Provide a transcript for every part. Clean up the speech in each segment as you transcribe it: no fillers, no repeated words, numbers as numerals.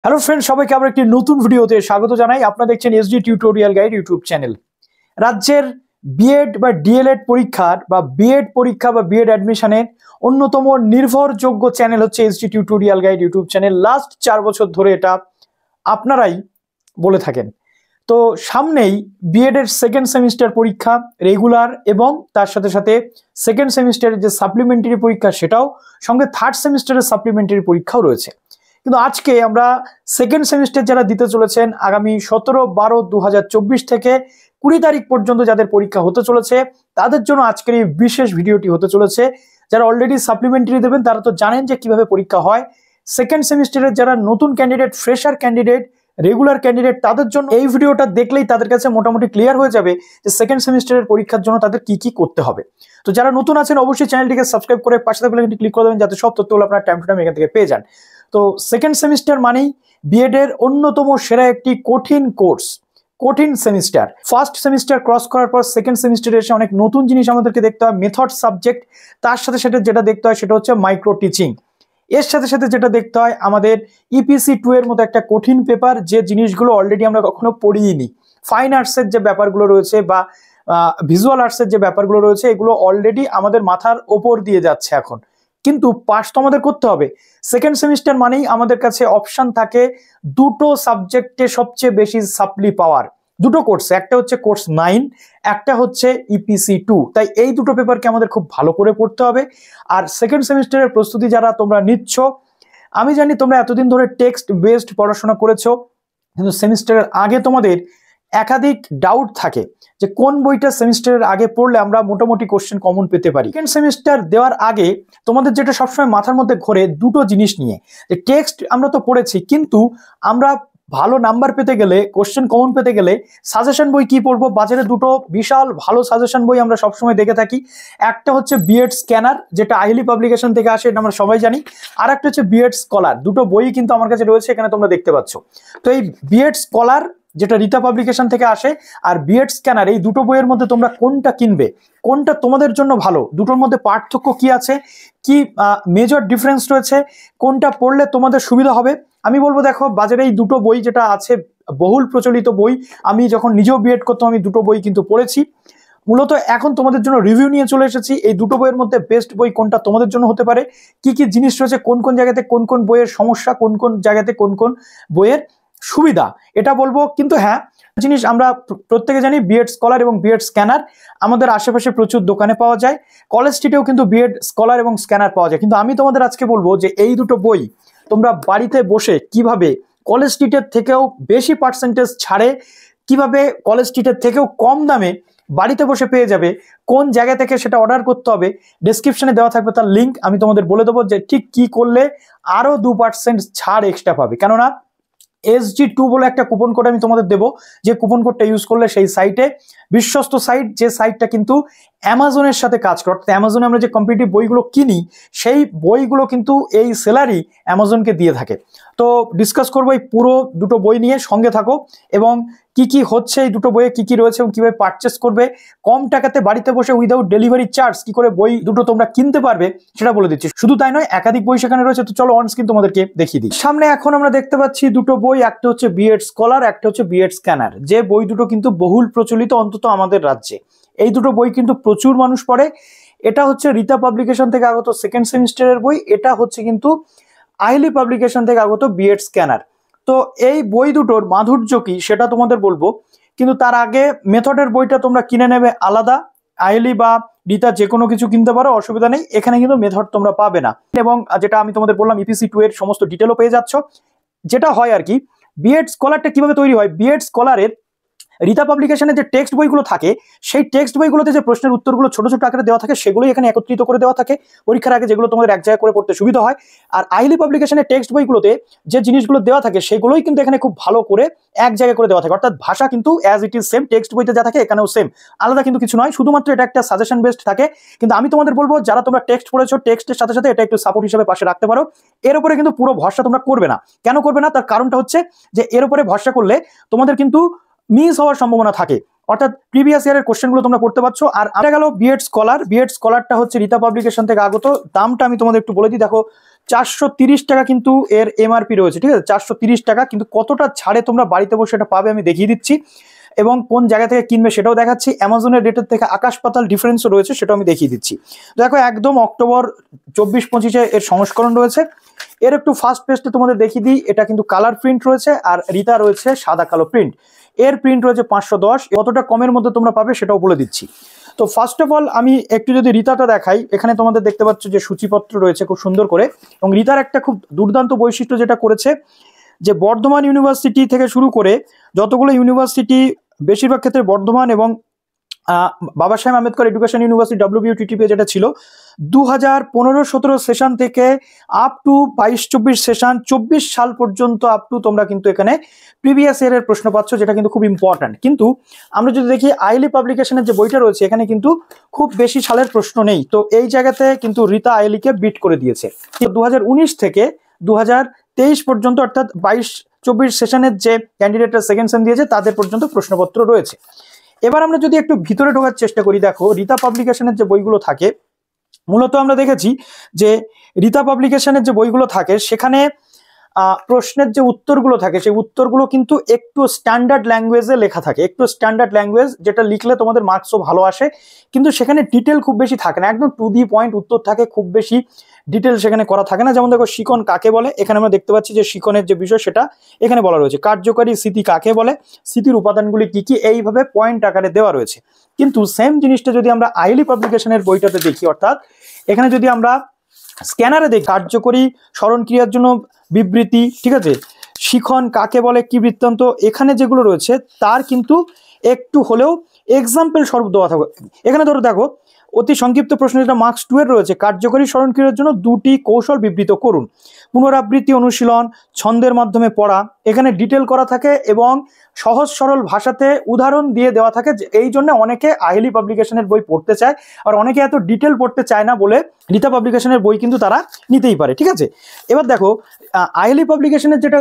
Hello friend, সবাইকে আবার একটি নতুন ভিডিওতে স্বাগত জানাই। আপনারা দেখছেন SD tutorial guide YouTube channel. রাজ্যের বিএড বা ডিএলএড পরীক্ষার বা বিএড পরীক্ষা বা বিএড অ্যাডমিশনের অন্যতম নির্ভরযোগ্য চ্যানেল হচ্ছে SD tutorial guide YouTube channel. Last 4 বছর ধরে এটা আপনারাই বলে থাকেন। তো সামনেই বিএড এর সেকেন্ড সেমিস্টার পরীক্ষা রেগুলার এবং তার সাথে সাথে সেকেন্ড সেমিস্টারের যে সাপ্লিমেন্টারি পরীক্ষা সেটাও, সঙ্গে থার্ড সেমিস্টারের সাপ্লিমেন্টারি পরীক্ষাও রয়েছে। কিন্তু আজকে আমরা সেকেন্ড সেমিস্টার যারা দিতে চলেছেন আগামী 17-12-2024 থেকে 20 তারিখ পর্যন্ত যাদের পরীক্ষা হতে চলেছে তাদের জন্য আজকের এই বিশেষ ভিডিওটি হতে চলেছে। যারা অলরেডি সাপ্লিমেন্টারি দেবেন তারা তো জানেন যে কিভাবে পরীক্ষা হয়। সেকেন্ড সেমিস্টারের যারা নতুন candidate, fresher candidate, regular candidate, তাদের জন্য এই ভিডিওটা দেখলেই তাদের কাছে মোটামুটি ক্লিয়ার হয়ে যাবে যে সেকেন্ড সেমিস্টারের পরীক্ষার জন্য তাদের কি কি করতে হবে। তো যারা নতুন আছেন অবশ্যই চ্যানেলটিকে সাবস্ক্রাইব করে পাশে থাকা বেলআইকনটি ক্লিক করে দেবেন যাতে সব তথ্যগুলো আপনারা টাইম টু টাইম এখান থেকে পেয়ে যান। তো সেকেন্ড সেমিস্টার মানেই বিএড এর অন্যতম সেরা একটি কঠিন কোর্স, কঠিন সেমিস্টার। ফার্স্ট সেমিস্টার ক্রস করার পর সেকেন্ড সেমিস্টারে এসে অনেক নতুন জিনিস আমাদেরকে দেখতে হয়, মেথড সাবজেক্ট। তার সাথে সাথে যেটা দেখতে হয় সেটা হচ্ছে মাইক্রো টিচিং। এর সাথে সাথে যেটা দেখতে হয় আমাদের ইপিসি 2 এর মতো একটা কঠিন পেপার, যে জিনিসগুলো অলরেডি আমরা কখনো পড়িনি। ফাইন আর্টসের যে ব্যাপারগুলো রয়েছে বা ভিজুয়াল আর্টসের যে ব্যাপারগুলো রয়েছে এগুলো অলরেডি আমাদের মাথার ওপর দিয়ে যাচ্ছে এখন, কিন্তু পাস তো আমাদের করতে হবে। সেকেন্ড সেমিস্টার মানেই আমাদের কাছে অপশন থাকে দুটো সাবজেক্টে সবচেয়ে বেশি সাপ্লি পাওয়ার, দুটো কোর্সে, একটা হচ্ছে কোর্স 9, একটা হচ্ছে ইপিসি 2। তাই এই দুটো পেপারকে আমাদের খুব ভালো করে পড়তে হবে। আর সেকেন্ড সেমিস্টারের প্রস্তুতি যারা তোমরা নিচ্ছ, আমি জানি তোমরা এতদিন ধরে টেক্সট বেসড পড়াশোনা করেছো, কিন্তু সেমিস্টারের আগে তোমাদের একাধিক ডাউট থাকে যে কোন বইটা সেমিস্টারের আগে পড়লে আমরা মোটামুটি কোশ্চেন কমন পেতে পারি। সেকেন্ড সেমিস্টার দেওয়ার আগে তোমাদের যেটা সবসময় মাথার মধ্যে ঘোরে দুটো জিনিস নিয়ে, যে টেক্সট আমরা তো পড়েছি, কিন্তু আমরা ভালো নাম্বার পেতে গেলে, কোশ্চেন কমন পেতে গেলে সাজেশন বই কি পড়বো। বাজারে দুটো বিশাল ভালো সাজেশন বই আমরা সবসময় দেখে থাকি। একটা হচ্ছে বিএড স্ক্যানার, যেটা আইলি পাবলিকেশন থেকে আসে, এটা আমরা সবাই জানি। আর একটা হচ্ছে বিএড স্কলার। দুটো বই কিন্তু আমার কাছে রয়েছে, এখানে তোমরা দেখতে পাচ্ছ। তো এই বিএড স্কলার যেটা রিতা পাবলিকেশন থেকে আসে আর বিএড স্ক্যানার, এই দুটো বইয়ের মধ্যে তোমরা কোনটা কিনবে, কোনটা তোমাদের জন্য ভালো, দুটোর মধ্যে পার্থক্য কি আছে, কি মেজর ডিফারেন্স রয়েছে, কোনটা পড়লে তোমাদের সুবিধা হবে। আমি বলবো দেখো, বাজারে এই দুটো বই যেটা আছে বহুল প্রচলিত বই, আমি যখন নিজেও বিএড করতাম আমি দুটো বই কিন্তু পড়েছি। মূলত এখন তোমাদের জন্য রিভিউ নিয়ে চলে এসেছি এই দুটো বইয়ের মধ্যে বেস্ট বই কোনটা তোমাদের জন্য হতে পারে, কি কি জিনিস রয়েছে, কোন কোন জায়গাতে কোন কোন বইয়ের সমস্যা, কোন কোন জায়গাতে কোন কোন বইয়ের সুবিধা, এটা বলবো। কিন্তু হ্যাঁ, জিনিস আমরা প্রত্যেকে জানি, বিএড স্কলার এবং বিএড স্ক্যানার আমাদের আশেপাশে প্রচুর দোকানে পাওয়া যায়। কলেজ স্ট্রিটেও কিন্তু বিএড স্কলার এবং স্ক্যানার পাওয়া যায়। কিন্তু আমি তোমাদের আজকে বলবো যে এই দুটো বই তোমরা বাড়িতে বসে কিভাবে কলেজ স্ট্রিটের থেকেও বেশি পার্সেন্টেজ ছাড়ে, কিভাবে কলেজ স্ট্রিটের থেকেও কম দামে বাড়িতে বসে পেয়ে যাবে, কোন জায়গা থেকে সেটা অর্ডার করতে হবে ডেসক্রিপশনে দেওয়া থাকবে তার লিঙ্ক। আমি তোমাদের বলে দেবো যে ঠিক কি করলে আরো 2% ছাড় এক্সট্রা পাবে। কেননা SG2 বলে একটা কুপন কোড আমি তোমাদের দেবো, যে কুপন কোডটা ইউজ করলে সেই সাইটে, বিশ্বস্ত সাইট, যে সাইটটা কিন্তু অ্যামাজনের সাথে কাজ করে। অ্যামাজনে আমরা যে কম্পিটিটিভ বইগুলো কিনি সেই বইগুলো কিন্তু এই সেলারই অ্যামাজনকে দিয়ে থাকে। তো ডিসকাস করবো এই পুরো দুটো বই নিয়ে, সঙ্গে থাকো। এবং কি কি হচ্ছে এই দুটো বইয়ে, কি কি রয়েছে এবং কিভাবে পারচেস করবে কম টাকাতে বাড়িতে বসে উইদাউট ডেলিভারি চার্জ, কি করে বই দুটো তোমরা কিনতে পারবে সেটা বলে দিচ্ছি। শুধু তাই নয়, একাধিক বই সেখানে রয়েছে। তো চলো অন স্ক্রিন তোমাদেরকে দেখিয়ে দিই। সামনে এখন আমরা দেখতে পাচ্ছি দুটো বই, একটা হচ্ছে বিএড স্কলার, একটা হচ্ছে বিএড স্ক্যানার। যে বই দুটো কিন্তু বহুল প্রচলিত, অন্তত আমাদের রাজ্যে এই দুটো বই কিন্তু প্রচুর মানুষ পড়ে। এটা হচ্ছে রিতা পাবলিকেশন থেকে আগত সেকেন্ড সেমিস্টারের বই, এটা হচ্ছে কিন্তু আইলি পাবলিকেশন থেকে আগত বিএড স্ক্যানার। তো এই বই দুটোর মাধুর্য কি সেটা তোমাদের বলবো, কিন্তু তার আগে মেথডের বইটা তোমরা কিনে নেবে আলাদা। আইলি বা রিতা যে কোনো কিছু কিনতে পারো, অসুবিধা নেই। এখানে কিন্তু মেথড তোমরা পাবে না। এবং যেটা আমি তোমাদের বললাম ইপিসি 2 এর সমস্ত ডিটেলও পেয়ে যাচ্ছ। যেটা হয় আর কি, বিএড স্কলারটা কিভাবে তৈরি হয়, বিএড স্কলারের রিতা পাবলিকেশনের যে টেক্সট বইগুলো থাকে সেই টেক্সট বইগুলোতে যে প্রশ্নের উত্তরগুলো ছোট ছোট আকারে দেওয়া থাকে সেগুলোই এখানে একত্রিত করে দেওয়া থাকে পরীক্ষার আগে, যেগুলো তোমাদের এক জায়গায় করে পড়তে সুবিধা হয়। আর আইলি পাবলিকেশনের টেক্সট বইগুলোতে যে জিনিসগুলো দেওয়া থাকে সেগুলোই কিন্তু এখানে খুব ভালো করে এক জায়গায় করে দেওয়া থাকে। অর্থাৎ ভাষা কিন্তু as it is same, text বইতে যা থাকে এখানেও সেম, আলাদা কিন্তু কিছু নয়, শুধুমাত্র এটা একটা সাজেশন বেসড থাকে। কিন্তু আমি তোমাদের বলবো যারা তোমরা টেক্সট পড়েছো, টেক্সটের সাথে সাথে এটা একটু সাপোর্ট হিসেবে পাশে রাখতে পারো। এর উপরে কিন্তু পুরো ভরসা তোমরা করবে না। কেন করবে না, তার কারণটা হচ্ছে যে এর উপরে ভরসা করলে তোমাদের কিন্তু মিস হওয়ার সম্ভাবনা থাকে। অর্থাৎ প্রিভিয়াস ইয়ারের কোশ্চেনগুলো তোমরা পড়তে পারছো। আর এটা গেল বিএড স্কলার। বিএড স্কলারটা হচ্ছে রিতা পাবলিকেশন থেকে আগত। দামটা আমি তোমাদের একটু বলে দিই, দেখো 430 টাকা কিন্তু এর এমআরপি রয়েছে, ঠিক আছে, 430 টাকা। কিন্তু কতটা ছাড়ে তোমরা বাড়িতে বসে এটা পাবে আমি দেখিয়ে দিচ্ছি, এবং কোন জায়গা থেকে কিনবে সেটাও দেখাচ্ছি। অ্যামাজনের রেটের থেকে আকাশ পাতাল ডিফারেন্সও রয়েছে, সেটাও আমি দেখিয়ে দিচ্ছি। দেখো একদম অক্টোবর 24-25 এর সংস্করণ রয়েছে। এর একটু ফার্স্ট পেজটা তোমাদের দেখিয়ে দিই, এটা কিন্তু কালার প্রিন্ট রয়েছে, আর রিতা রয়েছে সাদা কালো প্রিন্ট। এর প্রিন্ট রয়েছে 510। কতটা কমের মধ্যে তোমরা পাবে সেটাও বলে দিচ্ছি। তো ফার্স্ট অফ অল আমি একটু যদি রিতাটা দেখাই, এখানে তোমাদের দেখতে পাচ্ছ যে সূচিপত্র রয়েছে খুব সুন্দর করে, এবং রিতার একটা খুব দুর্দান্ত বৈশিষ্ট্য যেটা করেছে, যে বর্ধমান ইউনিভার্সিটি থেকে শুরু করে যতগুলো ইউনিভার্সিটি, বেশিরভাগ ক্ষেত্রে বর্ধমান এবং বাবা সাহেব আম্বেদকর এডুকেশন ইউনিভার্সিটি WBUTTP যেটা ছিল 2015-17 সেশন থেকে আপ টু 22-24 সেশন, 24 সাল পর্যন্ত আপ টু তোমরা কিন্তু এখানে প্রিভিয়াস ইয়ারের প্রশ্ন পাচ্ছ, যেটা কিন্তু খুব ইম্পর্ট্যান্ট। কিন্তু আমরা যদি দেখি আইএলই পাবলিকেশনের যে বইটা রয়েছে, এখানে কিন্তু খুব বেশি সালের প্রশ্ন নেই। তো এই জায়গাতে কিন্তু রিতা আইএলইকে বিট করে দিয়েছে। 2019 থেকে 2023 পর্যন্ত, অর্থাৎ 22-24 সেশনের যে ক্যান্ডিডেটরা সেকেন্ড সেম দিয়েছে তাদের পর্যন্ত প্রশ্নপত্র রয়েছে। এবার আমরা যদি একটু ভিতরে ঢোকার চেষ্টা করি, দেখো রিতা পাবলিকেশনের যে বইগুলো থাকে, মূলত আমরা দেখেছি যে রিতা পাবলিকেশনের যে বইগুলো থাকে সেখানে প্রশ্নের যে উত্তরগুলো থাকে সেই উত্তরগুলো কিন্তু একটু স্ট্যান্ডার্ড ল্যাঙ্গুয়েজে লেখা থাকে, একটু স্ট্যান্ডার্ড ল্যাঙ্গুয়েজ, যেটা লিখলে তোমাদের মার্কসও ভালো আসে। কিন্তু সেখানে ডিটেল খুব বেশি থাকে না, একদম টু দি পয়েন্ট উত্তর থাকে, খুব বেশি ডিটেল সেখানে করা থাকে না। যেমন দেখো শিকন কাকে বলে, এখানে আমরা দেখতে পাচ্ছি যে শিকনের যে বিষয় সেটা এখানে বলা রয়েছে। কার্যকরী স্মৃতি কাকে বলে, স্মৃতির উপাদানগুলি কি কি, এইভাবে পয়েন্ট আকারে দেওয়া রয়েছে। কিন্তু সেম জিনিসটা যদি আমরা আইএলই পাবলিকেশনের বইটাতে দেখি, অর্থাৎ এখানে যদি আমরা স্ক্যানারে দেখি, কার্যকরী স্মরণ ক্রিয়ার জন্য বিবৃতি, ঠিক আছে, শিখন কাকে বলে কি বৃত্তান্ত, এখানে যেগুলো রয়েছে তার কিন্তু একটু হলেও এক্সাম্পল স্বরূপ দেওয়া থাকবে। এখানে ধরো দেখো অতি সংক্ষিপ্ত প্রশ্ন যেটা মার্কস 2 এর রয়েছে, কার্যকরী স্মরণ ক্রিয়ার জন্য 2টি কৌশল বিবৃত করুন। পুনরাবৃত্তি অনুশীলন, ছন্দের মাধ্যমে পড়া, এখানে ডিটেল করা থাকে এবং সহজ সরল ভাষাতে উদাহরণ দিয়ে দেওয়া থাকে। এই জন্য অনেকে আইএলই পাবলিকেশনের বই পড়তে চায়, আর অনেকে এত ডিটেল পড়তে চায় না বলে রিতা পাবলিকেশনের বই কিন্তু তারা নিতেই পারে, ঠিক আছে। এবার দেখো আইএলই পাবলিকেশনের যেটা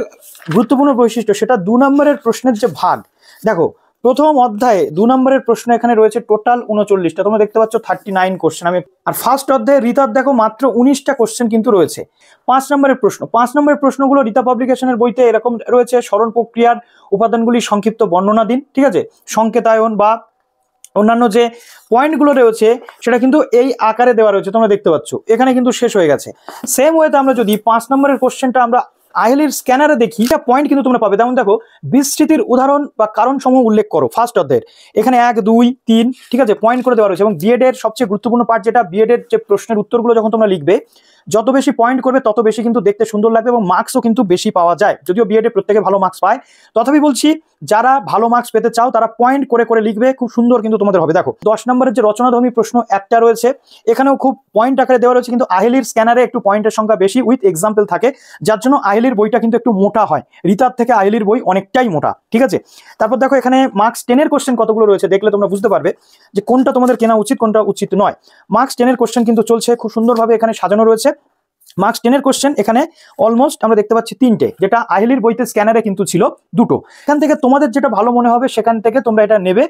গুরুত্বপূর্ণ বৈশিষ্ট্য, সেটা 2 নম্বরের প্রশ্নের যে ভাগ। দেখো প্রথম অধ্যায়ে 2 নম্বরের প্রশ্ন এখানে রয়েছে টোটাল 39টা, তোমরা দেখতে পাচ্ছ 39 কোশ্চেন। আর ফার্স্ট অধ্যায়ে রিতার দেখো মাত্র 19টা কোশ্চেন কিন্তু রয়েছে। 5 নম্বরের প্রশ্ন, 5 নম্বরের প্রশ্নগুলো রিতা পাবলিকেশনের বইতে এরকম রয়েছে, স্মরণ প্রক্রিয়ার উপাদানগুলি সংক্ষিপ্ত বর্ণনা দিন, ঠিক আছে, সংকেতায়ন বা অন্যান্য যে পয়েন্টগুলো রয়েছে সেটা কিন্তু এই আকারে দেওয়া রয়েছে, তোমরা দেখতে পাচ্ছ এখানে কিন্তু শেষ হয়ে গেছে। সেম ওয়েতে আমরা যদি 5 নম্বরের কোশ্চেনটা আমরা আইএলইর স্ক্যানারে দেখি, এটা পয়েন্ট কিন্তু তোমরা পাবে। যেমন দেখো বিস্তৃতির উদাহরণ বা কারণ সমূহ উল্লেখ করো, ফার্স্ট অধ্যায়ের এখানে 1, 2, 3, ঠিক আছে, পয়েন্ট করে দেওয়া রয়েছে। এবং বিএড এর সবচেয়ে গুরুত্বপূর্ণ পার্ট, যেটা বিএড এর যে প্রশ্নের উত্তরগুলো যখন তোমরা লিখবে, যত বেশি পয়েন্ট করবে তত বেশি কিন্তু দেখতে সুন্দর লাগবে এবং মার্কসও কিন্তু বেশি পাওয়া যায়। যদিও বিএড এ প্রত্যেকে ভালো মার্কস পায়, তথাপি বলছি যারা ভালো মার্কস পেতে চাও তারা পয়েন্ট করে করে লিখবে, খুব সুন্দর কিন্তু তোমাদের হবে। দেখো 10 নম্বরের যে রচনাধর্মী প্রশ্ন একটা রয়েছে, এখানেও খুব পয়েন্ট আকারে দেওয়া রয়েছে, কিন্তু আইএলইর স্ক্যানারে একটু পয়েন্টের সংখ্যা বেশি উইথ এক্সাম্পল থাকে, যার জন্য আইএলইর বইটা কিন্তু একটু মোটা হয়। রিতার থেকে আইএলইর বই অনেকটাই মোটা, ঠিক আছে। তারপর দেখো এখানে মার্কস 10 এর কোশ্চেন কতগুলো রয়েছে, দেখলে তোমরা বুঝতে পারবে যে কোনটা তোমাদের কেনা উচিত কোনটা উচিত নয়। মার্কস 10 এর কোশ্চেন কিন্তু চলছে, খুব সুন্দরভাবে এখানে সাজানো রয়েছে। মার্কস 10 এর কোশ্চেন এখানে অলমোস্ট আমরা দেখতে পাচ্ছি 3টে, যেটা আইএলইর বইতে স্ক্যানারে কিন্তু ছিল 2টো। এখান থেকে তোমাদের যেটা ভালো মনে হবে সেখান থেকে তোমরা এটা নেবে।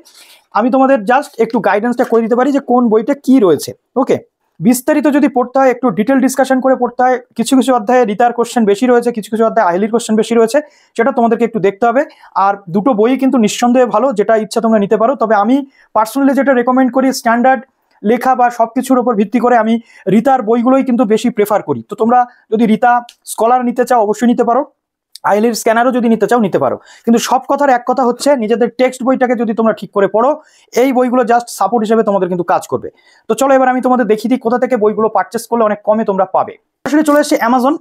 আমি তোমাদের জাস্ট একটু গাইডেন্সটা করে দিতে পারি যে কোন বইটা কি রয়েছে, ওকে। বিস্তারিত যদি পড়তে হয়, একটু ডিটেল ডিসকাশন করে পড়তে হয়, কিছু কিছু অধ্যায়ে রিতার কোশ্চেন বেশি রয়েছে, কিছু কিছু অধ্যায়ে আইএলইর কোশ্চেন বেশি রয়েছে, সেটা তোমাদেরকে একটু দেখতে হবে। আর দুটো বই কিন্তু নিঃসন্দেহে ভালো, যেটা ইচ্ছা তোমরা নিতে পারো। তবে আমি পার্সোনালি যেটা রেকমেন্ড করি, স্ট্যান্ডার্ড লেখা বা সবকিছুর উপর ভিত্তি করে আমি রিতার বইগুলোই কিন্তু বেশি প্রেফার করি। তো তোমরা যদি রিতা স্কলার নিতে চাও অবশ্যই নিতে পারো, আইএলইর স্ক্যানারও যদি নিতে চাও নিতে পারো। কিন্তু সব কথার এক কথা হচ্ছে, নিজেদের টেক্সট বইটাকে যদি তোমরা ঠিক করে পড়ো, এই বইগুলো জাস্ট সাপোর্ট হিসেবে তোমাদের কিন্তু কাজ করবে। তো চলো এবার আমি তোমাদের দেখিয়ে দিই কোথা থেকে বইগুলো পারচেস করলে অনেক কমে তোমরা পাবে। আসলে চলে এসেছি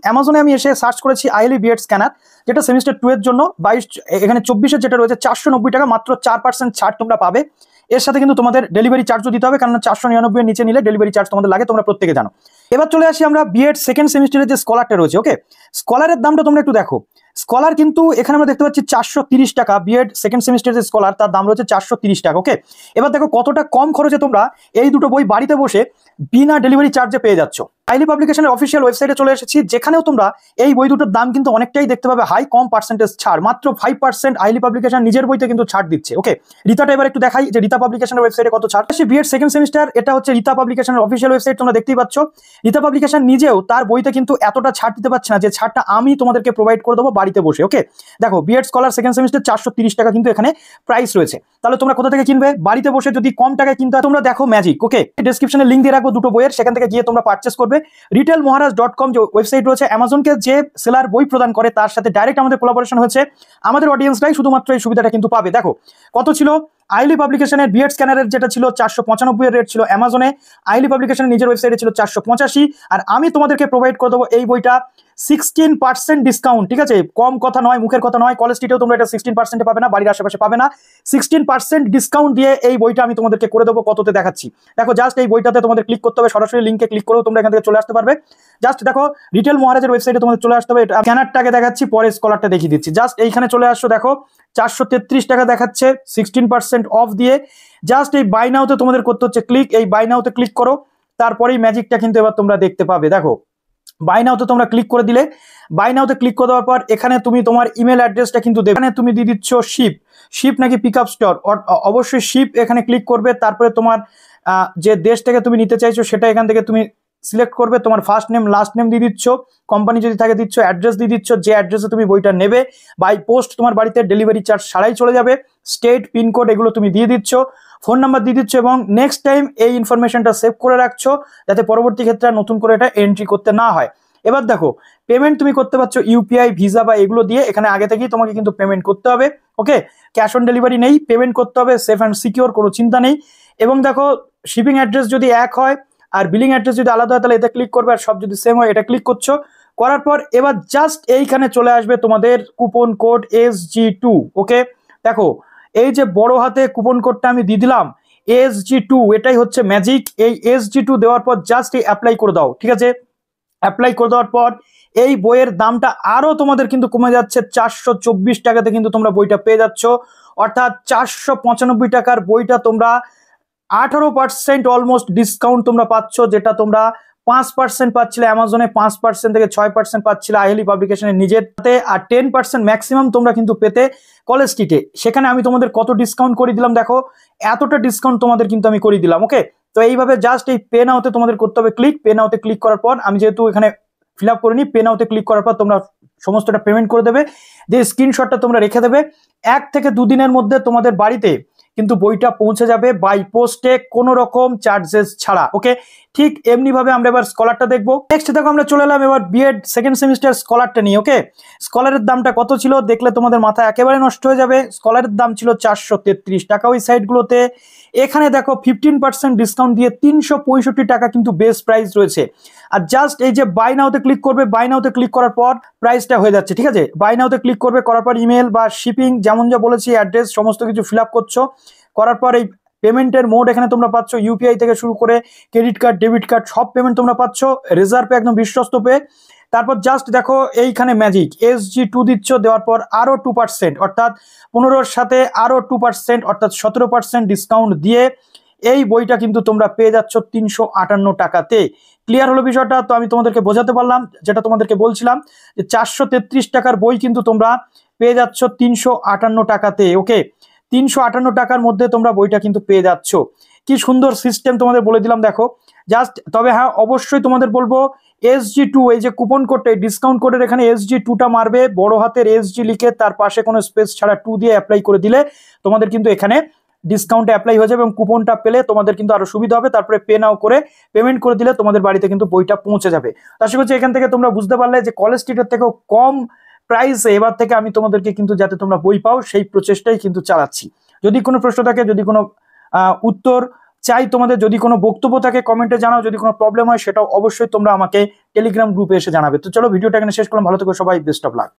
অ্যামাজনে আমি এসে সার্চ করেছি আইএলই বিএড স্ক্যানার, যেটা সেমিস্টার 2 এর জন্য 22, এখানে 24-এর যেটা রয়েছে 490 টাকা, মাত্র 4% ছাড় তোমরা পাবে। এর সাথে কিন্তু তোমাদের ডেলিভারি চার্জও দিতে হবে, কারণ 499 এর নিচে নিলে ডেলিভারি চার্জ তোমাদের লাগে, তোমরা প্রত্যেকে জানো। এবার চলে আসি আমরা বিএড সেকেন্ড সেমিস্টারের যে স্কলারটা রয়েছে, ওকে। স্কলারের দামটা তোমরা একটু দেখো। স্কলার কিন্তু এখানে আমরা দেখতে পাচ্ছি 430 টাকা, বিএড সেকেন্ড সেমিস্টারের যে স্কলার তার দাম রয়েছে 430 টাকা, ওকে। এবার দেখো কতটা কম খরচে তোমরা এই দুটো বই বাড়িতে বসে বিনা ডেলিভারি চার্জে পেয়ে যাচ্ছ। আইলি পাবলিকেশনের অফিসিয়াল ওয়েবসাইটে চলে এসেছি, যেখানেও তোমরা এই বই দুটোর দাম কিন্তু অনেকটাই দেখতে পাবে হাই, কম পার্সেন্টেজ ছাড়, মাত্র 5% আইলি পাবলিকেশন নিজের বইতে কিন্তু ছাড় দিচ্ছে। ওকে, রিতাটা এবার একটু দেখাই যে রিতা পাবলিকেশনের ওয়েবসাইটে কত ছাড়। বিএড সেকেন্ড সেমিস্টার, এটা হচ্ছে রিতা পাবলিকেশনের অফিসিয়াল ওয়েবসাইট, তোমরা দেখতেই পাচ্ছ। রিতা পাবলিকেশন নিজেও তার বইতে কিন্তু এতটা ছাড় দিতে পারছে না, যে ছাড়টা আমি তোমাদেরকে প্রোভাইড করে দেবো বাড়িতে বসে। ওকে, দেখো বিএড স্কলার সেকেন্ড সেমিস্টার 430 টাকা কিন্তু এখানে প্রাইস রয়েছে। তাহলে তোমরা কোথা থেকে কিনবে? বাড়িতে বসে যদি কম টাকায় কিনতে হয়, তোমরা দেখো ম্যাজিক। ওকে, ডেসক্রিপশনে লিঙ্ক দিয়ে রাখবো দুটো বইয়ের, সেখান থেকে গিয়ে তোমরা পারচেস করবে। retailmoharaj.com যে ওয়েবসাইট রয়েছে, অ্যামাজনকে যে সেলার বই প্রদান করে তার সাথে ডাইরেক্ট আমাদের কোলাবোরেশন হয়েছে। আমাদের অডিয়েন্সরাই শুধুমাত্র এই সুবিধাটা কিন্তু পাবে। দেখো কত ছিল আইলি পাবলিকেশনের বিএড স্ক্যানারের, যেটা ছিল 495 এর রেট ছিল অ্যামাজনে, আইলি পাবলিকেশনের নিজের ওয়েবসাইটে ছিল 485, আর আমি তোমাদেরকে প্রোভাইড করে দেবো এই বইটা 16% ডিসকাউন্ট। ঠিক আছে, কম কথা নয়, মুখের কথা নয়। কলেজ স্ট্রিটেও তোমরা এটা 16% পাবে না, বাড়ির আশেপাশে পাবে না। 16% ডিসকাউন্ট দিয়ে এই বইটা আমি তোমাদেরকে করে দেবো। কততে দেখাচ্ছি, দেখো জাস্ট এই বইটাতে তোমাদের ক্লিক করতে হবে, সরাসরি লিঙ্কে ক্লিক করেও তোমরা এখান থেকে চলে আসতে পারবে। জাস্ট দেখো রিটেল মহারাজের ওয়েবসাইটে তোমাদের চলে আসতে হবে। স্ক্যানারটাকে দেখাচ্ছি, পরে স্কলারটা দেখিয়ে দিচ্ছি। জাস্ট এইখানে চলে আসছো, দেখো 433 টাকা দেখাচ্ছে 16% অফ দিয়ে। জাস্ট এই বাই নাওতে তোমাদের করতে হচ্ছে ক্লিক, এই বাই নাওতে ক্লিক করো, তারপরেই ম্যাজিকটা কিন্তু এবার তোমরা দেখতে পাবে। দেখো বাই নাওতে তোমরা ক্লিক করে দিলে, বাই নাওতে ক্লিক করে দেওয়ার পর এখানে তুমি তোমার ইমেল অ্যাড্রেসটা কিন্তু দেবে। এখানে তুমি দিয়ে দিচ্ছ শিপ নাকি পিক আপ স্টোর, অবশ্যই শিপ এখানে ক্লিক করবে। তারপরে তোমার যে দেশ থেকে তুমি নিতে চাইছো সেটা এখান থেকে তুমি সিলেক্ট করবে। তোমার ফার্স্ট নেম লাস্ট নেম দিয়ে দিচ্ছ, কোম্পানি যদি থাকে দিচ্ছ, অ্যাড্রেস দিয়ে দিচ্ছ, যে অ্যাড্রেসে তুমি বইটা নেবে। বাই পোস্ট তোমার বাড়িতে ডেলিভারি চার্জ ছাড়াই চলে যাবে। স্টেট, পিনকোড এগুলো তুমি দিয়ে দিচ্ছ, ফোন নাম্বার দিয়ে দিচ্ছ, এবং নেক্সট টাইম এই ইনফরমেশনটা সেভ করে রাখছো, যাতে পরবর্তী ক্ষেত্রে নতুন করে এটা এন্ট্রি করতে না হয়। এবার দেখো পেমেন্ট তুমি করতে পারছো ইউপিআই, ভিসা বা এগুলো দিয়ে। এখানে আগে থেকেই তোমাকে কিন্তু পেমেন্ট করতে হবে। ওকে, ক্যাশ অন ডেলিভারি নেই, পেমেন্ট করতে হবে, সেফ অ্যান্ড সিকিওর, কোনো চিন্তা নেই। এবং দেখো শিপিং অ্যাড্রেস যদি এক হয় আর বিলিং অ্যাড্রেস যদি আলাদা হয়, তাহলে এটা ক্লিক করবে, আর সব যদি সেম হয় এটা ক্লিক করছো। করার পর এবার জাস্ট এইখানে চলে আসবে তোমাদের কুপন কোড SG2। ওকে, দেখো এই যে বড় হাতে কুপন কোডটা আমি দিয়ে দিলাম SG2, এটাই হচ্ছে ম্যাজিক। এই SG2 দেওয়ার পর জাস্ট এই অ্যাপ্লাই করে দাও। ঠিক আছে, অ্যাপ্লাই করে দেওয়ার পর এই বইয়ের দামটা আরো তোমাদের কিন্তু কমে যাচ্ছে, 424 টাকাতে কিন্তু তোমরা বইটা পেয়ে যাচ্ছ। অর্থাৎ 495 টাকার বইটা তোমরা 18% অলমোস্ট ডিসকাউন্ট তোমরা পাচ্ছ, যেটা তোমরা 5% পাচ্ছিলে অ্যামাজনে, 5% থেকে 6% পাচ্ছিলে আইলি পাবলিকেশনের নিজেরতে, আর 10% ম্যাক্সিমাম তোমরা কিন্তু পেতে কলেজ স্ট্রিটে। সেখানে আমি তোমাদের কত ডিসকাউন্ট করে দিলাম, দেখো এতটা ডিসকাউন্ট তোমাদের কিন্তু আমি করে দিলাম। ওকে, তো এইভাবে জাস্ট এই পে নাওতে তোমাদের করতে হবে ক্লিক। পে নাওতে ক্লিক করার পর, আমি যেহেতু এখানে ফিল আপ করিনি, পে নাওতে ক্লিক করার পর তোমরা সমস্তটা পেমেন্ট করে দেবে, যে স্ক্রিনশটটা তোমরা রেখে দেবে। 1 থেকে 2 দিনের মধ্যে তোমাদের বাড়িতে কিন্তু বইটা পৌঁছে যাবে বাই পোস্টে, কোনো রকম চার্জেস ছাড়া। ওকে, ঠিক এমনি ভাবে আমরা এবার স্কলারটা দেখবো। নেক্সট দেখো আমরা চলে এলাম এবার বিএড সেকেন্ড সেমিস্টার স্কলারটা নিয়ে। ওকে, স্কলারের দামটা কত ছিল দেখলে তোমাদের মাথা একেবারে নষ্ট হয়ে যাবে। স্কলারের দাম ছিল 433 টাকা ওই সাইটগুলোতে। এখানে দেখো 15% ডিসকাউন্ট দিয়ে 365 টাকা কিন্তু বেস প্রাইস রয়েছে। আর জাস্ট এই যে বাই নাওতে ক্লিক করবে, বাই নাওতে ক্লিক করার পর প্রাইসটা হয়ে যাচ্ছে। ঠিক আছে, বাই নাওতে ক্লিক করবে, করার পর ইমেল বা শিপিং যেমন যা বলেছি অ্যাড্রেস সমস্ত কিছু ফিল আপ করছো। করার পর এই পেমেন্টের মোড এখানে তোমরা পাচ্ছ, ইউপিআই থেকে শুরু করে ক্রেডিট কার্ড, ডেবিট কার্ড সব পেমেন্ট তোমরা পাচ্ছ। রিজার্ভ পে একদম বিশ্বস্ত পে। তারপর জাস্ট দেখো এইখানে ম্যাজিক SG2 দিচ্ছ, দেওয়ার পর আরো 2%, অর্থাৎ 15-র সাথে আরো 2%, অর্থাৎ 17% ডিসকাউন্ট দিয়ে এই বইটা কিন্তু তোমরা পেয়ে যাচ্ছ 358 টাকাতে। ক্লিয়ার হলো বিষয়টা? তো আমি তোমাদেরকে বোঝাতে পারলাম, যেটা তোমাদেরকে বলছিলাম যে 433 টাকার বই কিন্তু তোমরা পেয়ে যাচ্ছ 358 টাকাতে। ওকে, 358 টাকার মধ্যে তোমরা বইটা কিন্তু পেয়ে যাচ্ছ। কি সুন্দর সিস্টেম তোমাদের বলে দিলাম, দেখো জাস্ট। তবে হ্যাঁ, অবশ্যই তোমাদের বলবো SG2, এই যে কুপন কোডটা, ডিসকাউন্ট কোডের এখানে SG2টা মারবে, বড় হাতের SG লিখে তার পাশে কোনো স্পেস ছাড়া 2 দিয়ে অ্যাপ্লাই করে দিলে তোমাদের কিন্তু এখানে ডিসকাউন্টে অ্যাপ্লাই হয়ে যাবে, এবং কুপনটা পেলে তোমাদের কিন্তু আরো সুবিধা হবে। তারপরে পে নাও করে পেমেন্ট করে দিলে তোমাদের বাড়িতে কিন্তু বইটা পৌঁছে যাবে। আশা করছি এখান থেকে তোমরা বুঝতে পারলে যে কলেজ স্ট্রিটের থেকেও কম প্রাইসে এবার থেকে আমি তোমাদেরকে কিন্তু যাতে তোমরা বই পাও সেই প্রচেষ্টাই কিন্তু চালাচ্ছি। যদি কোনো প্রশ্ন থাকে, যদি কোনো উত্তর চাই তোমাদের, যদি কোনো বক্তব্য থাকে কমেন্টে জানাও, যদি কোনো প্রবলেম হয় সেটাও অবশ্যই তোমরা আমাকে টেলিগ্রাম গ্রুপে এসে জানাবে। তো চলো ভিডিওটা এখানে শেষ করলাম, ভালো থেকো সবাই, বেস্ট অফ লাক।